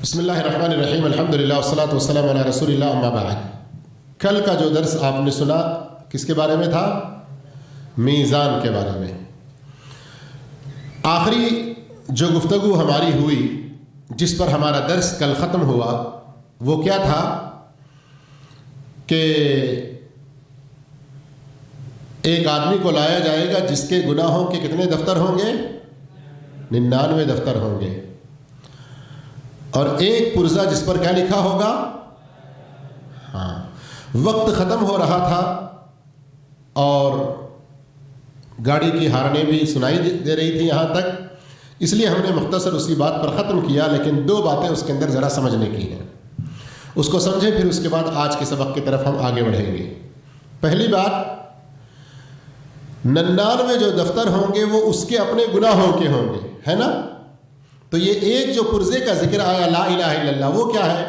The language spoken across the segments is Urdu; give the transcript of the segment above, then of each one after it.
بسم اللہ الرحمن الرحیم الحمدللہ والصلاۃ والسلام علی رسول اللہ اما بعد۔ کل کا جو درس آپ نے سنا کس کے بارے میں تھا؟ میزان کے بارے میں۔ آخری جو گفتگو ہماری ہوئی جس پر ہمارا درس کل ختم ہوا وہ کیا تھا کہ ایک آدمی کو لایا جائے گا جس کے گناہوں کے کتنے دفتر ہوں گے؟ 99 دفتر ہوں گے، اور ایک پرزہ جس پر کیا لکھا ہوگا؟ وقت ختم ہو رہا تھا اور گاڑی کی ہارنیں بھی سنائی دے رہی تھی یہاں تک، اس لیے ہم نے مختصر اسی بات پر ختم کیا، لیکن دو باتیں اس کے اندر ذرا سمجھنے کی ہیں، اس کو سمجھیں پھر اس کے بعد آج کے سبق کی طرف ہم آگے بڑھیں گے۔ پہلی بات، 99 جو دفتر ہوں گے وہ اس کے اپنے گناہوں کے ہوں گے، ہے نا؟ تو یہ ایک جو پرزے کا ذکر آیا لا الہ الا اللہ، وہ کیا ہے؟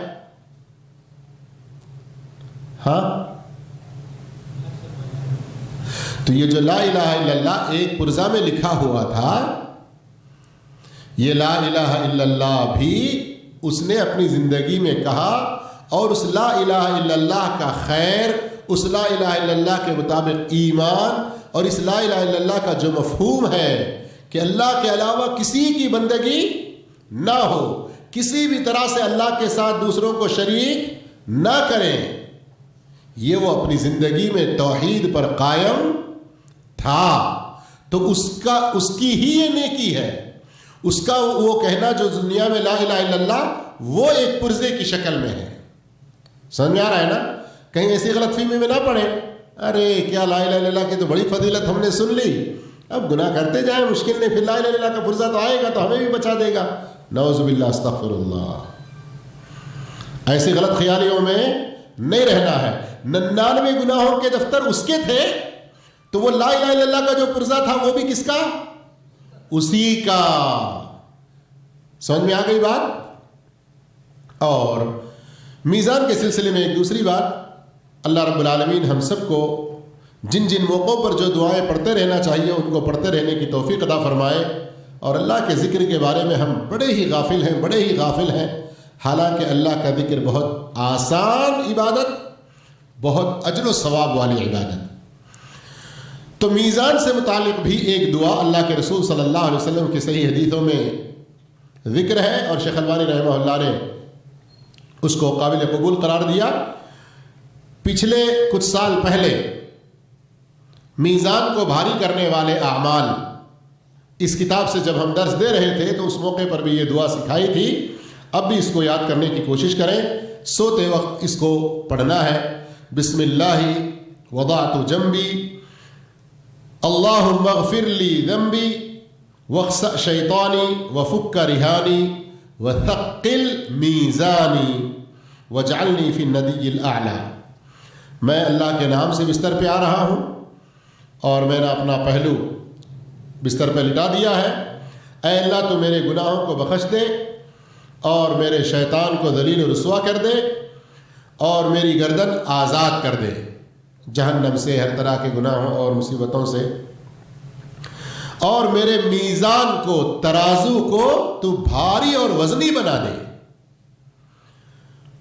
تو یہ جو لا الہ الا اللہ ایک پرزہ میں لکھا ہوا تھا، یہ لا الہ الا اللہ بھی اس نے اپنی زندگی میں کہا، اور اس لا الہ الا اللہ کا خیر، اس لا الہ الا اللہ کے مطابق ایمان، اور اس لا الہ الا اللہ کا جو مفہوم ہے کہ اللہ کے علاوہ کسی کی بندگی نہ ہو، کسی بھی طرح سے اللہ کے ساتھ دوسروں کو شریک نہ کریں، یہ وہ اپنی زندگی میں توحید پر قائم تھا، تو اس کی ہی یہ نیکی ہے، اس کا وہ کہنا جو دنیا میں لا الہ الا اللہ وہ ایک پرزے کی شکل میں ہے۔ سمجھ میں آ رہا ہے نا؟ کہیں ایسی غلط فہمی میں نہ پڑے، ارے کیا لا الہ الا اللہ کی تو بڑی فضیلت ہم نے سن لی، اب گناہ کرتے جائیں مشکل نہیں، پھر لا الہ الا اللہ کا پرزہ تو آئے گا تو ہمیں بھی بچا دے گا۔ نعوذ باللہ، استغفر اللہ، ایسی غلط خیالیوں میں نہیں رہنا ہے۔ 99 گناہوں کے دفتر اس کے تھے، تو وہ لا الہ الا اللہ کا جو پرزہ تھا وہ بھی کس کا؟ اسی کا۔ سمجھ میں آ گئی بات؟ اور میزان کے سلسلے میں ایک دوسری بات، اللہ رب العالمین ہم سب کو جن جن موقعوں پر جو دعائیں پڑھتے رہنا چاہیے ان کو پڑھتے رہنے کی توفیق عطا فرمائے، اور اللہ کے ذکر کے بارے میں ہم بڑے ہی غافل ہیں، حالانکہ اللہ کا ذکر بہت آسان عبادت، بہت اجر و ثواب والی عبادت۔ تو میزان سے متعلق بھی ایک دعا اللہ کے رسول صلی اللہ علیہ وسلم کی صحیح حدیثوں میں ذکر ہے، اور شیخ البانی رحمہ اللہ نے اس کو قابل قبول قرار دیا۔ پچھلے کچھ سال پہلے میزان کو بھاری کرنے والے اعمال اس کتاب سے جب ہم درس دے رہے تھے تو اس موقع پر بھی یہ دعا سکھائی تھی، اب بھی اس کو یاد کرنے کی کوشش کریں، سوتے وقت اس کو پڑھنا ہے۔ بسم اللہ وضعت جنبی اللہم اغفر لی ذنبی واخسأ شیطانی وفک رہانی وثقل میزانی واجعلنی فی الندی الاعلی۔ میں اللہ کے نام سے بستر پہ آ رہا ہوں اور میں نے اپنا پہلو بستر پہ لٹا دیا ہے، اے اللہ تو میرے گناہوں کو بخش دے اور میرے شیطان کو ذلیل و رسوا کر دے اور میری گردن آزاد کر دے جہنم سے، ہر طرح کے گناہوں اور مصیبتوں سے، اور میرے میزان کو، ترازو کو تو بھاری اور وزنی بنا دے،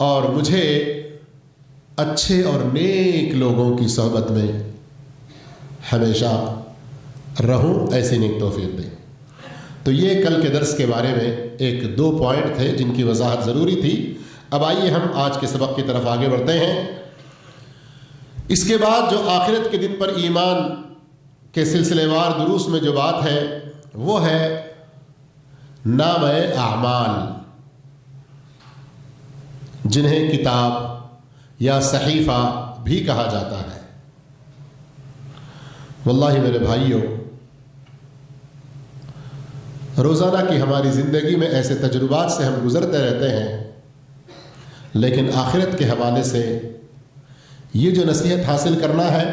اور مجھے اچھے اور نیک لوگوں کی صحبت میں ہمیشہ رہوں، ایسی نیک توفیق دے۔ تو یہ کل کے درس کے بارے میں ایک دو پوائنٹ تھے جن کی وضاحت ضروری تھی۔ اب آئیے ہم آج کے سبق کی طرف آگے بڑھتے ہیں۔ اس کے بعد جو آخرت کے دن پر ایمان کے سلسلے وار دروس میں جو بات ہے وہ ہے نامہ اعمال، جنہیں کتاب یا صحیفہ بھی کہا جاتا ہے۔ واللہ میرے بھائیوں، روزانہ کی ہماری زندگی میں ایسے تجربات سے ہم گزرتے رہتے ہیں، لیکن آخرت کے حوالے سے یہ جو نصیحت حاصل کرنا ہے،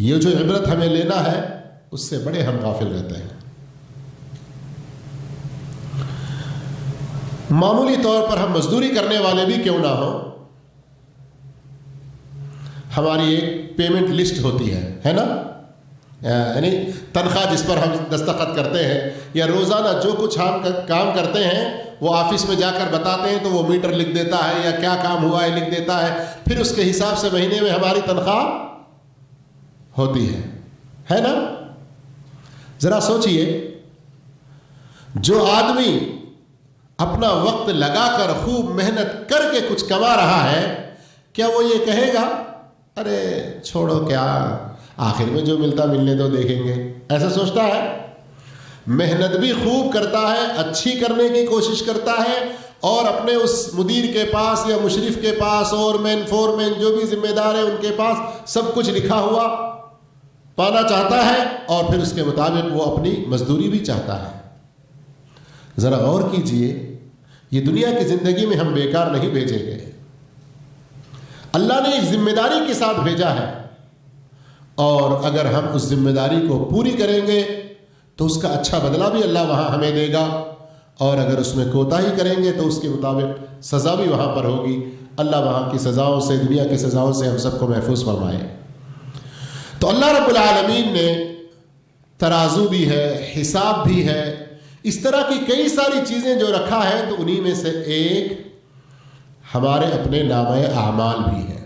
یہ جو عبرت ہمیں لینا ہے، اس سے بڑے ہم غافل رہتے ہیں۔ معمولی طور پر ہم مزدوری کرنے والے بھی کیوں نہ ہوں، ہماری ایک پیمنٹ لسٹ ہوتی ہے نا؟ یعنی تنخواہ جس پر ہم دستخط کرتے ہیں، یا روزانہ جو کچھ ہم کام کرتے ہیں وہ آفس میں جا کر بتاتے ہیں تو وہ میٹر لکھ دیتا ہے یا کیا کام ہوا ہے لکھ دیتا ہے, پھر اس کے حساب سے مہینے میں ہماری تنخواہ ہوتی ہے نا. ذرا سوچئے, جو آدمی اپنا وقت لگا کر خوب محنت کر کے کچھ کما رہا ہے, کیا وہ یہ کہے گا ارے چھوڑو کیا, آخر میں جو ملتا ملنے دو دیکھیں گے؟ ایسا سوچتا ہے؟ محنت بھی خوب کرتا ہے, اچھی کرنے کی کوشش کرتا ہے, اور اپنے اس مدیر کے پاس یا مشرف کے پاس اور مین فور مین جو بھی ذمہ دار ہیں ان کے پاس سب کچھ لکھا ہوا پانا چاہتا ہے, اور پھر اس کے مطابق وہ اپنی مزدوری بھی چاہتا ہے. ذرا غور کیجئے, یہ دنیا کی زندگی میں ہم بیکار نہیں بھیجے گئے. اللہ نے ایک ذمہ داری کے ساتھ بھیجا ہے, اور اگر ہم اس ذمہ داری کو پوری کریں گے تو اس کا اچھا بدلہ بھی اللہ وہاں ہمیں دے گا, اور اگر اس میں کوتاہی کریں گے تو اس کے مطابق سزا بھی وہاں پر ہوگی. اللہ وہاں کی سزاؤں سے, دنیا کی سزاؤں سے ہم سب کو محفوظ فرمائے. تو اللہ رب العالمین نے ترازو بھی ہے, حساب بھی ہے, اس طرح کی کئی ساری چیزیں جو رکھا ہے, تو انہی میں سے ایک ہمارے اپنے نامہ اعمال بھی ہے.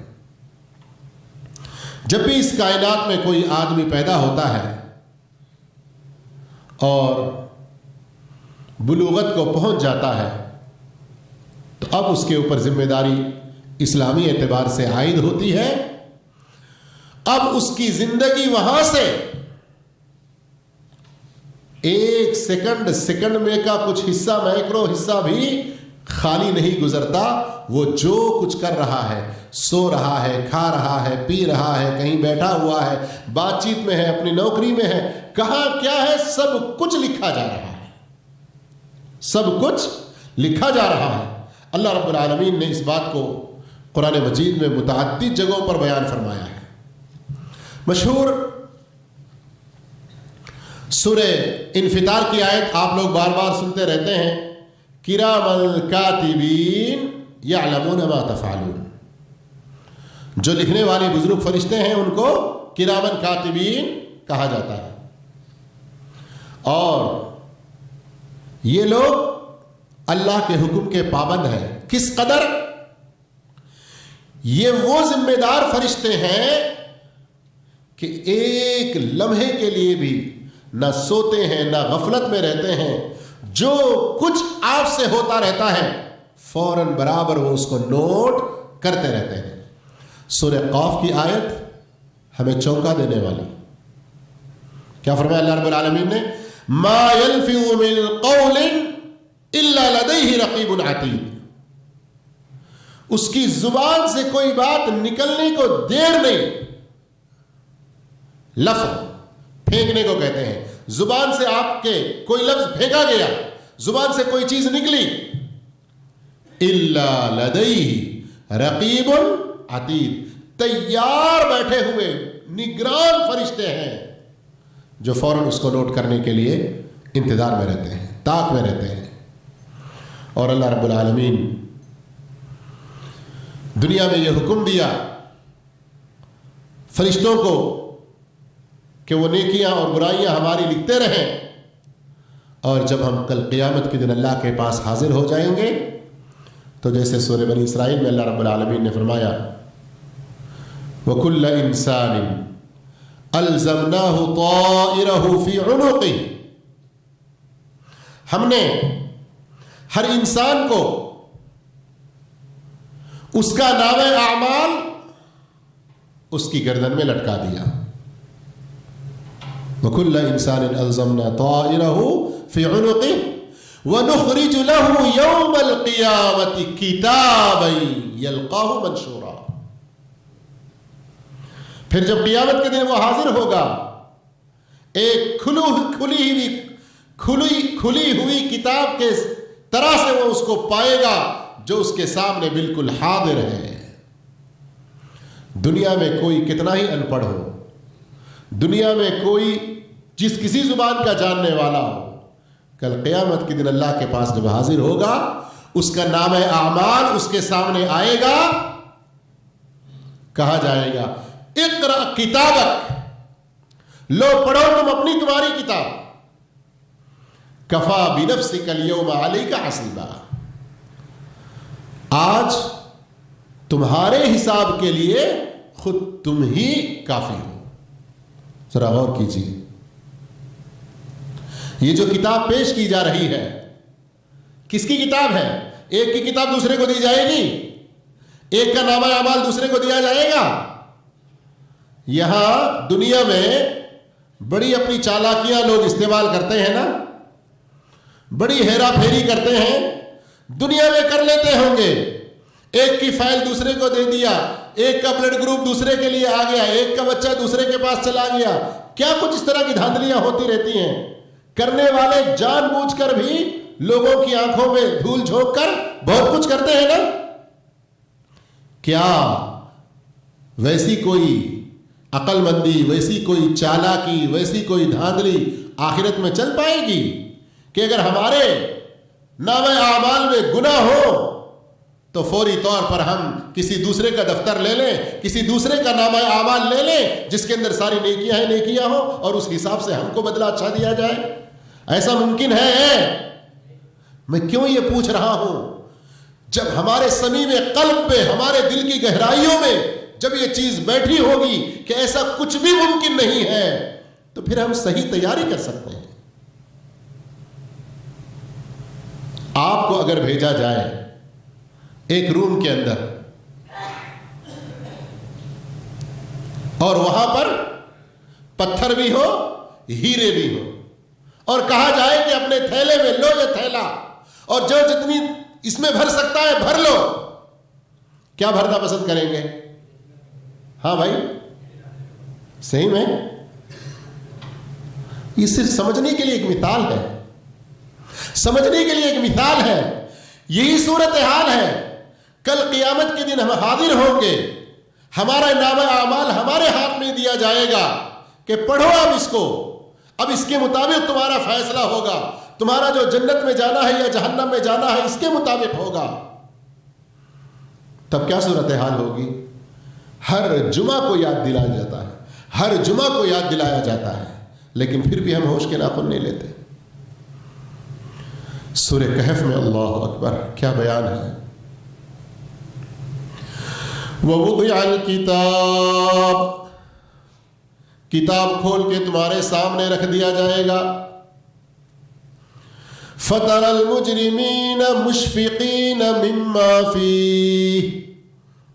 جب بھی اس کائنات میں کوئی آدمی پیدا ہوتا ہے اور بلوغت کو پہنچ جاتا ہے, تو اب اس کے اوپر ذمہ داری اسلامی اعتبار سے عائد ہوتی ہے. اب اس کی زندگی وہاں سے ایک سیکنڈ میں کا کچھ حصہ, مائکرو حصہ بھی خالی نہیں گزرتا. وہ جو کچھ کر رہا ہے, سو رہا ہے, کھا رہا ہے, پی رہا ہے, کہیں بیٹھا ہوا ہے, بات چیت میں ہے, اپنی نوکری میں ہے, کہاں کیا ہے, سب کچھ لکھا جا رہا ہے, سب کچھ لکھا جا رہا ہے. اللہ رب العالمین نے اس بات کو قرآن مجید میں متعدد جگہوں پر بیان فرمایا ہے. مشہور سورہ انفطار کی آیت آپ لوگ بار بار سنتے رہتے ہیں, کرامن کاتبین یعلمون ما تفعلون. جو لکھنے والے بزرگ فرشتے ہیں ان کو کرامن کاتبین کہا جاتا ہے. اور یہ لوگ اللہ کے حکم کے پابند ہیں. کس قدر؟ یہ وہ ذمہ دار فرشتے ہیں کہ ایک لمحے کے لیے بھی نہ سوتے ہیں, نہ غفلت میں رہتے ہیں. جو کچھ آپ سے ہوتا رہتا ہے فوراً برابر وہ اس کو نوٹ کرتے رہتے ہیں. سورہ قاف کی آیت ہمیں چونکا دینے والی. کیا فرمایا اللہ رب العالمین نے؟ ما يلفظ من قول الا لديه رقیب عتید. اس کی زبان سے کوئی بات نکلنے کو دیر نہیں. لفظ پھینکنے کو کہتے ہیں. زبان سے آپ کے کوئی لفظ پھینکا گیا, زبان سے کوئی چیز نکلی, الا لدیہ رقیب عتید, تیار بیٹھے ہوئے نگران فرشتے ہیں جو فوراً اس کو نوٹ کرنے کے لیے انتظار میں رہتے ہیں, طاق میں رہتے ہیں. اور اللہ رب العالمین دنیا میں یہ حکم دیا فرشتوں کو کہ وہ نیکیاں اور برائیاں ہماری لکھتے رہیں, اور جب ہم کل قیامت کے دن اللہ کے پاس حاضر ہو جائیں گے تو جیسے سورہ بنی اسرائیل میں اللہ رب العالمین نے فرمایا وَكُلَّ إِنسَانٍ أَلْزَمْنَاهُ طَائِرَهُ فِي عُنُقِهِ. ہم نے ہر انسان کو اس کا نام اعمال اس کی گردن میں لٹکا دیا. وَكُلَّ إِنسَانٍ أَلْزَمْنَا طَائِرَهُ فِي عُنُقِهِ وَنُخْرِجُ لَهُ يَوْمَ الْقِيَامَةِ كِتَابًا يَلْقَاهُ مَنشُورًا. پھر جب قیامت کے دن وہ حاضر ہوگا ایک کھلی ہوئی کتاب کے طرح سے وہ اس کو پائے گا جو اس کے سامنے بالکل حاضر ہے. دنیا میں کوئی کتنا ہی ان پڑھ ہو, دنیا میں کوئی جس کسی زبان کا جاننے والا ہو, کل قیامت کے دن اللہ کے پاس جب حاضر ہوگا اس کا نام اعمال اس کے سامنے آئے گا, کہا جائے گا اقرأ کتابک, لو پڑھو تم تمہاری کتاب, کفا بنفسک اليوم علیک حسیبا. آج تمہارے حساب کے لیے خود تم ہی کافی ہو. ذرا غور کیجیے. یہ جو کتاب پیش کی جا رہی ہے کس کی کتاب ہے؟ ایک کی کتاب دوسرے کو دی جائے گی, ایک کا نامہ اعمال دوسرے کو دیا جائے گا. یہاں دنیا میں بڑی اپنی چالاکیاں لوگ استعمال کرتے ہیں نا, بڑی ہیرا پھیری کرتے ہیں. دنیا میں کر لیتے ہوں گے, ایک کی فائل دوسرے کو دے دیا, ایک کا بلڈ گروپ دوسرے کے لیے آ گیا, ایک کا بچہ دوسرے کے پاس چلا گیا. کیا کچھ اس طرح کی دھاندلیاں ہوتی رہتی ہیں. کرنے والے جان بوجھ کر بھی لوگوں کی آنکھوں میں دھول جھونک کر بہت کچھ کرتے ہیں نا. کیا ویسی کوئی عقل مندی, ویسی کوئی چالاکی, ویسی کوئی دھاندلی آخرت میں چل پائے گی کہ اگر ہمارے نامہ اعمال میں گناہ ہو تو فوری طور پر ہم کسی دوسرے کا دفتر لے لیں, کسی دوسرے کا نامہ اعمال لے لیں جس کے اندر ساری نیکیاں ہیں, نیکیاں ہو, اور اس حساب سے ہم کو بدلہ اچھا دیا جائے؟ ایسا ممکن ہے؟ میں کیوں یہ پوچھ رہا ہوں؟ جب ہمارے صمیم قلب پہ, ہمارے دل کی گہرائیوں میں جب یہ چیز بیٹھی ہوگی کہ ایسا کچھ بھی ممکن نہیں ہے, تو پھر ہم صحیح تیاری کر سکتے ہیں. آپ کو اگر بھیجا جائے ایک روم کے اندر اور وہاں پر پتھر بھی ہو, ہیرے بھی ہو, اور کہا جائے کہ اپنے تھیلے میں لو یہ تھیلا اور جو جتنی اس میں بھر سکتا ہے بھر لو, کیا بھرنا پسند کریں گے؟ ہاں بھائی, صحیح میں یہ صرف سمجھنے کے لیے ایک مثال ہے, سمجھنے کے لیے ایک مثال ہے. یہی صورتحال ہے. کل قیامت کے دن ہم حاضر ہوں گے, ہمارا نامہ اعمال ہمارے ہاتھ میں دیا جائے گا کہ پڑھو اب اس کو, اب اس کے مطابق تمہارا فیصلہ ہوگا, تمہارا جو جنت میں جانا ہے یا جہنم میں جانا ہے اس کے مطابق ہوگا. تب کیا صورتحال ہوگی؟ ہر جمعہ کو یاد دلایا جاتا ہے, ہر جمعہ کو یاد دلایا جاتا ہے, لیکن پھر بھی ہم ہوش کے ناخن نہیں لیتے. سورہ کہف میں اللہ اکبر کیا بیان ہے. وَوُضِعَ الْكِتَابِ, کتاب کھول کے تمہارے سامنے رکھ دیا جائے گا. فَتَرَى الْمُجْرِمِينَ مُشْفِقِينَ مِمَّا فِيهِ,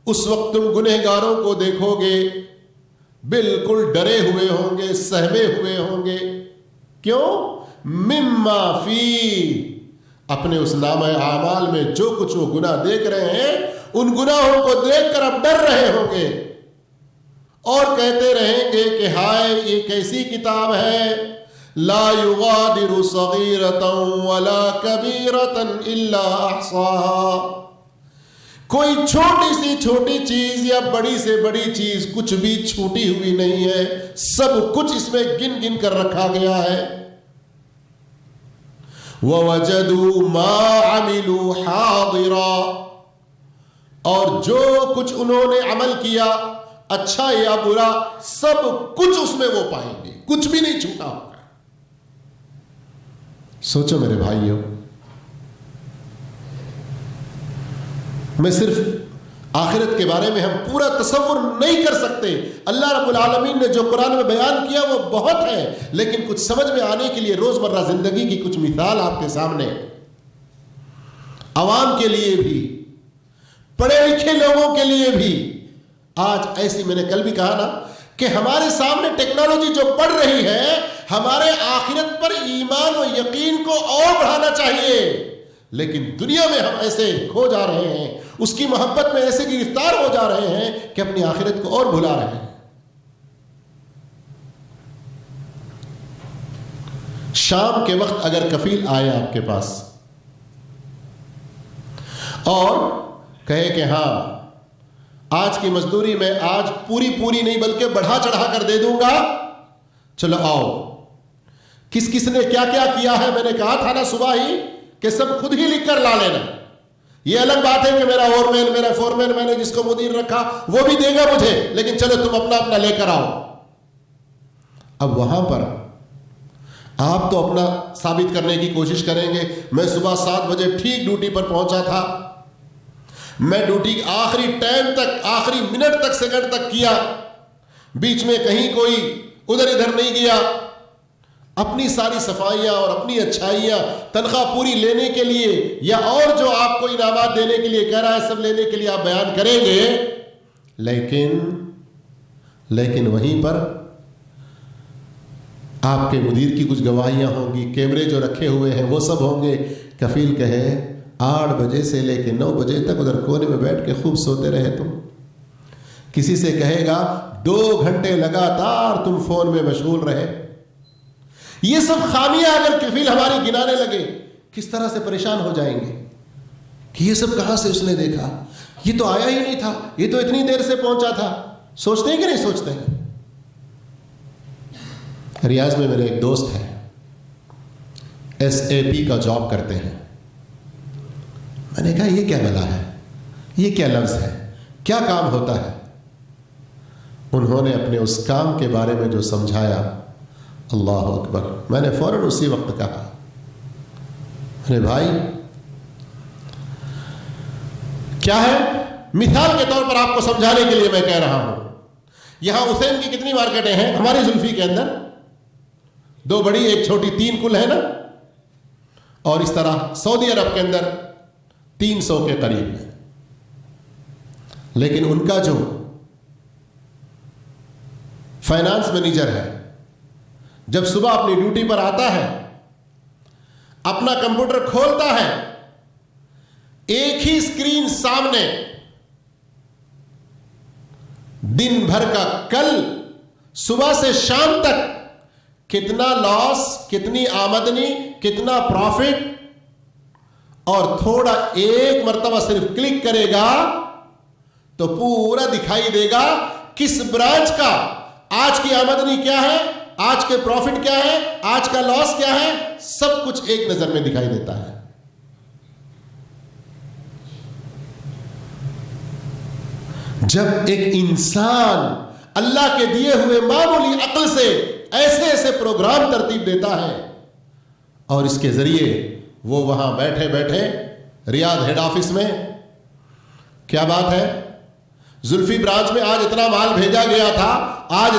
اس وقت تم گنہگاروں کو دیکھو گے بالکل ڈرے ہوئے ہوں گے, سہمے ہوئے ہوں گے. کیوں؟ مِمَّا فِيهِ, اپنے اس نامہ اعمال میں جو کچھ وہ گناہ دیکھ رہے ہیں ان گناہوں کو دیکھ کر اب ڈر رہے ہوں گے اور کہتے رہیں گے کہ ہائے یہ کیسی کتاب ہے, لا یغادر صغیرۃ ولا کبیرۃ الا احصاها, کوئی چھوٹی سی چھوٹی چیز یا بڑی سے بڑی چیز کچھ بھی چھوٹی ہوئی نہیں ہے, سب کچھ اس میں گن گن کر رکھا گیا ہے. وَوَجَدُوا مَا عَمِلُوا حَاضِرًا, اور جو کچھ انہوں نے عمل کیا اچھا یا برا سب کچھ اس میں وہ پائیں گے, کچھ بھی نہیں چھوٹا ہوگا. سوچو میرے بھائیوں, میں صرف آخرت کے بارے میں ہم پورا تصور نہیں کر سکتے. اللہ رب العالمین نے جو قرآن میں بیان کیا وہ بہت ہے, لیکن کچھ سمجھ میں آنے کے لیے روزمرہ زندگی کی کچھ مثال آپ کے سامنے, عوام کے لیے بھی, پڑھے لکھے لوگوں کے لیے بھی. آج ایسی, میں نے کل بھی کہا نا کہ ہمارے سامنے ٹیکنالوجی جو بڑھ رہی ہے, ہمارے آخرت پر ایمان و یقین کو اور بڑھانا چاہیے, لیکن دنیا میں ہم ایسے کھو جا رہے ہیں, اس کی محبت میں ایسے گرفتار ہو جا رہے ہیں کہ اپنی آخرت کو اور بھلا رہے ہیں. شام کے وقت اگر کفیل آئے آپ کے پاس اور کہے کہ ہاں آج کی مزدوری میں آج پوری نہیں بلکہ بڑھا چڑھا کر دے دوں گا, چلو آؤ. کس کس نے کیا کیا کیا ہے میں نے کہا تھا نا صبح ہی کہ سب خود ہی لکھ کر لا لینا. یہ الگ بات ہے کہ میرا اورمین, میرا فورمین, میں نے جس کو مدیر رکھا وہ بھی دے گا مجھے, لیکن چلو تم اپنا اپنا لے کر آؤ. اب وہاں پر آپ تو اپنا ثابت کرنے کی کوشش کریں گے, میں صبح 7 بجے ٹھیک ڈیوٹی پر پہنچا تھا, میں ڈیوٹی آخری ٹائم تک، آخری منٹ تک، سیکنڈ تک کیا، بیچ میں کہیں کوئی ادھر ادھر نہیں گیا. اپنی ساری صفائیاں اور اپنی اچھائیاں تنخواہ پوری لینے کے لیے یا اور جو آپ کو انعامات دینے کے لیے کہہ رہا ہے سب لینے کے لیے آپ بیان کریں گے، لیکن وہیں پر آپ کے مدیر کی کچھ گواہیاں ہوں گی، کیمرے جو رکھے ہوئے ہیں وہ سب ہوں گے. کفیل کہے 8 بجے سے لے کے 9 بجے تک ادھر کونے میں بیٹھ کے خوب سوتے رہے تم. کسی سے کہے گا 2 گھنٹے لگاتار تم فون میں مشغول رہے. یہ سب خامیاں اگر کفیل ہماری گنانے لگے کس طرح سے پریشان ہو جائیں گے کہ یہ سب کہاں سے اس نے دیکھا، یہ تو آیا ہی نہیں تھا، یہ تو اتنی دیر سے پہنچا تھا. سوچتے ہیں کہ نہیں سوچتے ہیں؟ ریاض میں میرے ایک دوست ہیں، SAP کا جاب کرتے ہیں. میں نے کہا یہ کیا بلا ہے، یہ کیا لفظ ہے، کیا کام ہوتا ہے؟ انہوں نے اپنے اس کام کے بارے میں جو سمجھایا، اللہ اکبر، میں نے فوراً اسی وقت کہا ارے بھائی کیا ہے؟ مثال کے طور پر آپ کو سمجھانے کے لیے میں کہہ رہا ہوں، یہاں حسین کی کتنی مارکیٹیں ہیں ہماری زلفی کے اندر؟ 2 بڑی 1 چھوٹی، 3 کل ہے نا. اور اس طرح سعودی عرب کے اندر 300 کے قریب ہے. لیکن ان کا جو فائنانس مینیجر ہے جب صبح اپنی ڈیوٹی پر آتا ہے، اپنا کمپیوٹر کھولتا ہے، ایک ہی اسکرین سامنے دن بھر کا، کل صبح سے شام تک کتنا لاس، کتنی آمدنی، کتنا پروفٹ، اور تھوڑا ایک مرتبہ صرف کلک کرے گا تو پورا دکھائی دے گا کس برانچ کا آج کی آمدنی کیا ہے، آج کے پروفٹ کیا ہے، آج کا لاس کیا ہے، سب کچھ ایک نظر میں دکھائی دیتا ہے. جب ایک انسان اللہ کے دیے ہوئے معمولی عقل سے ایسے ایسے پروگرام ترتیب دیتا ہے اور اس کے ذریعے وہ وہاں بیٹھے بیٹھے ریاض ہیڈ آفس میں، کیا بات ہے زلفی برانچ میں آج اتنا مال بھیجا گیا تھا، آج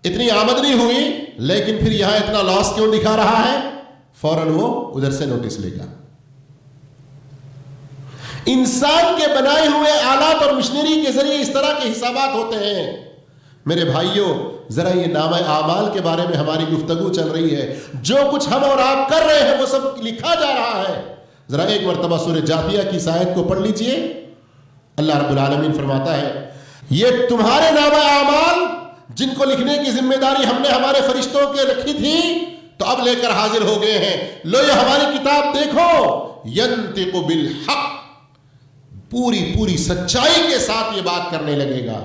اتنی آمدنی ہوئی، لیکن پھر یہاں اتنا لاس کیوں دکھا رہا ہے؟ فوراً وہ ادھر سے نوٹس لے گا. انسان کے بنائے ہوئے آلات اور مشنری کے ذریعے اس طرح کے حسابات ہوتے ہیں. میرے بھائیوں ذرا یہ نامہ اعمال کے بارے میں ہماری گفتگو چل رہی ہے، جو کچھ ہم اور آپ کر رہے ہیں وہ سب لکھا جا رہا ہے. ذرا ایک مرتبہ سورہ جاثیہ کی اس آیت کو پڑھ لیجئے. اللہ رب العالمین فرماتا ہے یہ تمہارے نامہ اعمال جن کو لکھنے کی ذمہ داری ہم نے ہمارے فرشتوں کے رکھی تھی تو اب لے کر حاضر ہو گئے ہیں. لو یہ ہماری کتاب دیکھو، ینطق بالحق، پوری سچائی کے ساتھ یہ بات کرنے لگے گا.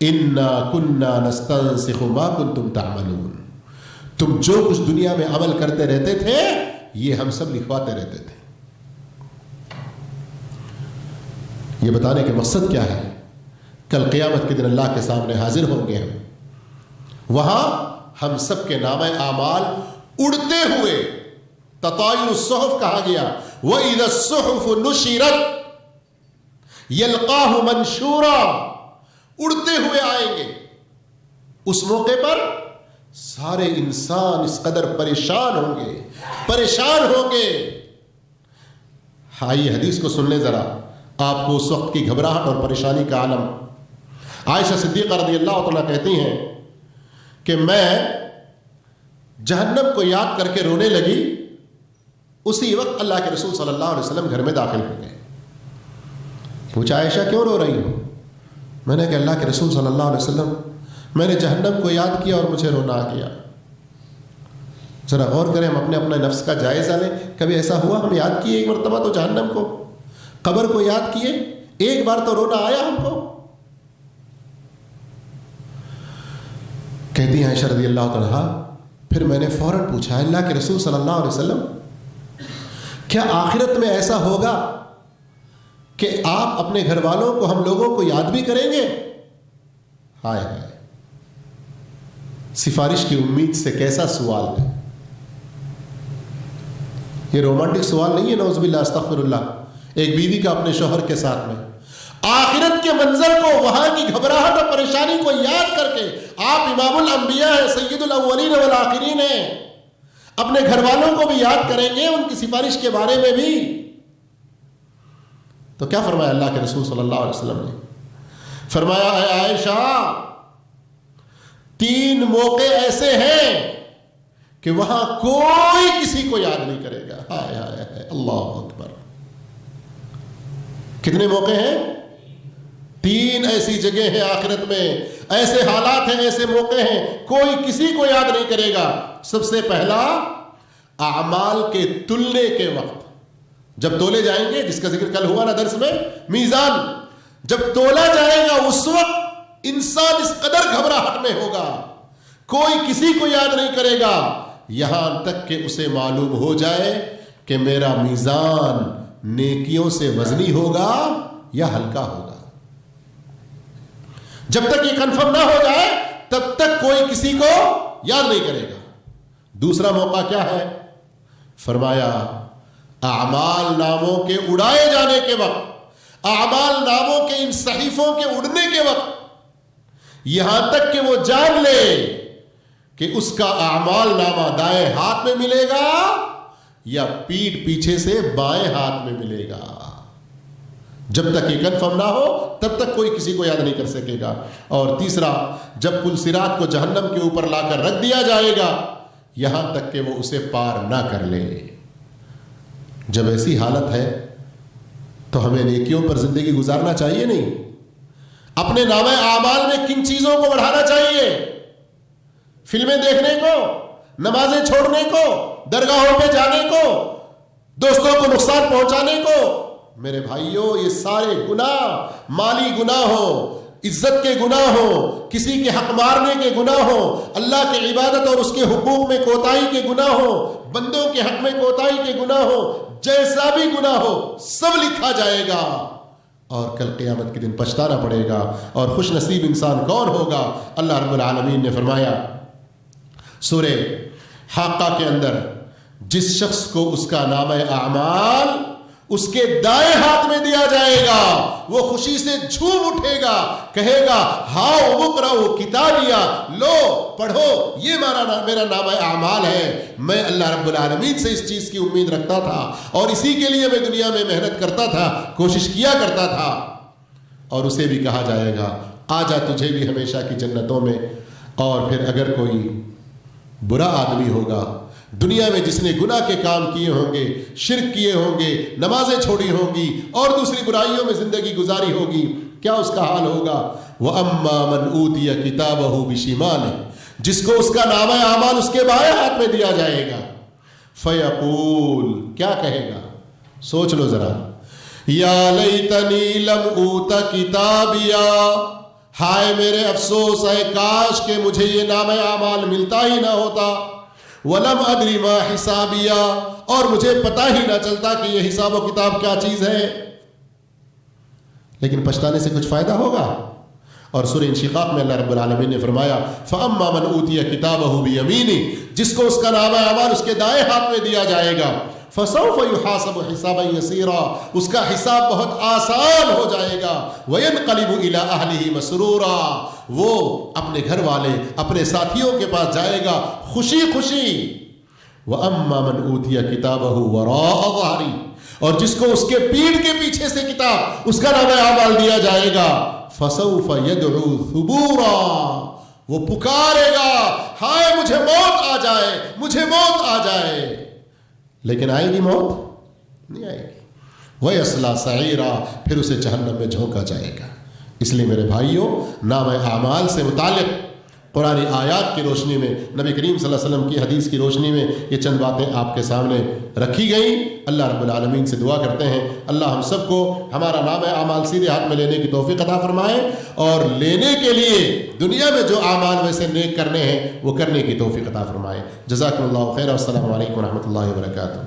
انا کنا نستنسخ ما کنتم تعملون، تم جو کچھ دنیا میں عمل کرتے رہتے تھے یہ ہم سب لکھواتے رہتے تھے. یہ بتانے کے مقصد کیا ہے؟ کل قیامت کے دن اللہ کے سامنے حاضر ہوں گے ہم، وہاں ہم سب کے نامہ اعمال اڑتے ہوئے، تطایر الصحف کہا گیا، وَإِذَا الصُّحُفُ نُشِرَتْ يَلْقَاهُ مَنْشُورًا، اڑتے ہوئے آئیں گے. اس موقع پر سارے انسان اس قدر پریشان ہوں گے. آئیے حدیث کو سن لیں ذرا، آپ کو اس وقت کی گھبراہٹ اور پریشانی کا عالم. عائشہ صدیقہ رضی اللہ تعالیٰ کہتی ہیں کہ میں جہنم کو یاد کر کے رونے لگی، اسی وقت اللہ کے رسول صلی اللہ علیہ وسلم گھر میں داخل ہو گئے. پوچھا عائشہ کیوں رو رہی ہو؟ میں نے کہا اللہ کے رسول صلی اللہ علیہ وسلم میں نے جہنم کو یاد کیا اور مجھے رونا آ گیا. ذرا غور کریں، ہم اپنے نفس کا جائزہ لیں. کبھی ایسا ہوا ہم یاد کیے ایک مرتبہ تو جہنم کو، قبر کو یاد کیے، ایک بار تو رونا آیا ہم کو؟ کہتی ہیں عائشہ رضی اللہ عنہا پھر میں نے فوراً پوچھا اللہ کے رسول صلی اللہ علیہ وسلم کیا آخرت میں ایسا ہوگا کہ آپ اپنے گھر والوں کو ہم لوگوں کو یاد بھی کریں گے؟ ہائے ہائے، سفارش کی امید سے کیسا سوال ہے. یہ رومانٹک سوال نہیں ہے، نعوذ باللہ استغفر اللہ. ایک بیوی کا اپنے شوہر کے ساتھ میں، آخرت کے منظر کو، وہاں کی گھبراہٹ اور پریشانی کو یاد کر کے، آپ امام الانبیاء ہیں، سید الاولین والآخرین ہیں، اپنے گھر والوں کو بھی یاد کریں گے، ان کی سفارش کے بارے میں بھی. تو کیا فرمایا اللہ کے رسول صلی اللہ علیہ وسلم نے؟ فرمایا اے عائشہ، 3 موقع ایسے ہیں کہ وہاں کوئی کسی کو یاد نہیں کرے گا. ہائے ہائے ہائے، اللہ اکبر. کتنے موقع ہیں؟ 3 ایسی جگہ ہیں آخرت میں، ایسے حالات ہیں، ایسے موقع ہیں، کوئی کسی کو یاد نہیں کرے گا. سب سے پہلا، اعمال کے تلنے کے وقت، جب تولے جائیں گے، جس کا ذکر کل ہوا نا درس میں، میزان جب تولا جائے گا، اس وقت انسان اس قدر گھبراہٹ میں ہوگا، کوئی کسی کو یاد نہیں کرے گا، یہاں تک کہ اسے معلوم ہو جائے کہ میرا میزان نیکیوں سے وزنی ہوگا یا ہلکا ہوگا. جب تک یہ کنفرم نہ ہو جائے تب تک کوئی کسی کو یاد نہیں کرے گا. دوسرا موقع کیا ہے؟ فرمایا اعمال ناموں کے اڑائے جانے کے وقت، اعمال ناموں کے ان صحیفوں کے اڑنے کے وقت، یہاں تک کہ وہ جان لے کہ اس کا اعمال نامہ دائیں ہاتھ میں ملے گا یا پیٹھ پیچھے سے بائیں ہاتھ میں ملے گا. جب تک یہ کنفرم نہ ہو تب تک کوئی کسی کو یاد نہیں کر سکے گا. اور تیسرا، جب پل صراط کو جہنم کے اوپر لا کر رکھ دیا جائے گا، یہاں تک کہ وہ اسے پار نہ کر لے. جب ایسی حالت ہے تو ہمیں نیکیوں پر زندگی گزارنا چاہیے نہیں؟ اپنے نامہ اعمال میں کن چیزوں کو بڑھانا چاہیے؟ فلمیں دیکھنے کو، نمازیں چھوڑنے کو، درگاہوں پہ جانے کو، دوستوں کو نقصان پہنچانے کو. میرے بھائیوں، یہ سارے گناہ، مالی گناہ ہو، عزت کے گناہ ہو، کسی کے حق مارنے کے گناہ ہو، اللہ کی عبادت اور اس کے حقوق میں کوتاہی کے گناہ ہو، بندوں کے حق میں کوتاہی کے گناہ ہو، جیسا بھی گناہ ہو سب لکھا جائے گا اور کل قیامت کے دن پچھتانا پڑے گا. اور خوش نصیب انسان کون ہوگا؟ اللہ رب العالمین نے فرمایا سورہ حاقہ کے اندر، جس شخص کو اس کا نامہ اعمال اس کے دائیں ہاتھ میں دیا جائے گا، وہ خوشی سے جھوم اٹھے گا، کہے گا ہاؤ اقرؤ کتابیا، لو پڑھو، یہ میرا نامہ اعمال ہے. میں اللہ رب العالمین سے اس چیز کی امید رکھتا تھا اور اسی کے لیے میں دنیا میں محنت کرتا تھا، کوشش کیا کرتا تھا. اور اسے بھی کہا جائے گا آ جا تجھے بھی ہمیشہ کی جنتوں میں. اور پھر اگر کوئی برا آدمی ہوگا دنیا میں جس نے گناہ کے کام کیے ہوں گے، شرک کیے ہوں گے، نمازیں چھوڑی ہوں گی اور دوسری برائیوں میں زندگی گزاری ہوگی، کیا اس کا حال ہوگا؟ وَأَمَّا مَنْ أُوتِيَ كِتَابَهُ بِشِمَالِهِ، جس کو اس کا نامہ اعمال اس کے بائیں ہاتھ میں دیا جائے گا، فَيَقُول، کیا کہے گا؟ سوچ لو ذرا. یا لیتنی لم اوت کتابیا، ہائے میرے افسوس ہے، کاش کہ مجھے یہ نامہ اعمال ملتا ہی نہ ہوتا. وَلَمْ أَدْرِ مَا حِسَابِيَا، اور مجھے پتہ ہی نہ چلتا کہ یہ حساب و کتاب کیا چیز ہے. لیکن پچھتانے سے کچھ فائدہ ہوگا؟ اور سورہ انشقاق میں اللہ رب العالمین نے فرمایا فَأَمَّا مَنْ أُوتِيَ كِتَابَهُ بِيَمِينِهِ، جس کو اس کا نامہ اعمال اس کے دائیں ہاتھ میں دیا جائے گا، فَسَوْفَ يُحَاسَبُ حِسَابًا يَسِيرًا، اس کا حساب بہت آسان ہو جائے گا. وَيَنْقَلِبُ إِلَىٰ أَهْلِهِ مَسْرُورًا، وہ اپنے گھر والے، اپنے ساتھیوں کے پاس جائے گا خوشی خوشی. وَأَمَّا مَنْ أُوتِيَ كِتَابَهُ وَرَاءَ ظَهْرِهِ، اور جس کو اس کے پیٹھ کے پیچھے سے کتاب اس کا نامہ اعمال دیا جائے گا، فَسَوْفَ يَدْعُو ثُبُورًا، وہ پکارے گا ہائے مجھے موت آ جائے، مجھے موت آ جائے. لیکن آئے گی موت؟ نہیں آئے گی. وَيَصْلَىٰ سَعِيرًا، پھر اسے جہنم میں جھونکا جائے گا. اس لیے میرے بھائیوں، نامہ اعمال سے متعلق قرآن آیات کی روشنی میں، نبی کریم صلی اللہ علیہ وسلم کی حدیث کی روشنی میں یہ چند باتیں آپ کے سامنے رکھی گئیں. اللہ رب العالمین سے دعا کرتے ہیں اللہ ہم سب کو ہمارا نامہ اعمال سیدھے ہاتھ میں لینے کی توفیق عطا فرمائے، اور لینے کے لیے دنیا میں جو اعمال ویسے نیک کرنے ہیں وہ کرنے کی توفیق عطا فرمائے. جزاکم اللہ خیر، والسلام علیکم ورحمۃ اللہ وبرکاتہ.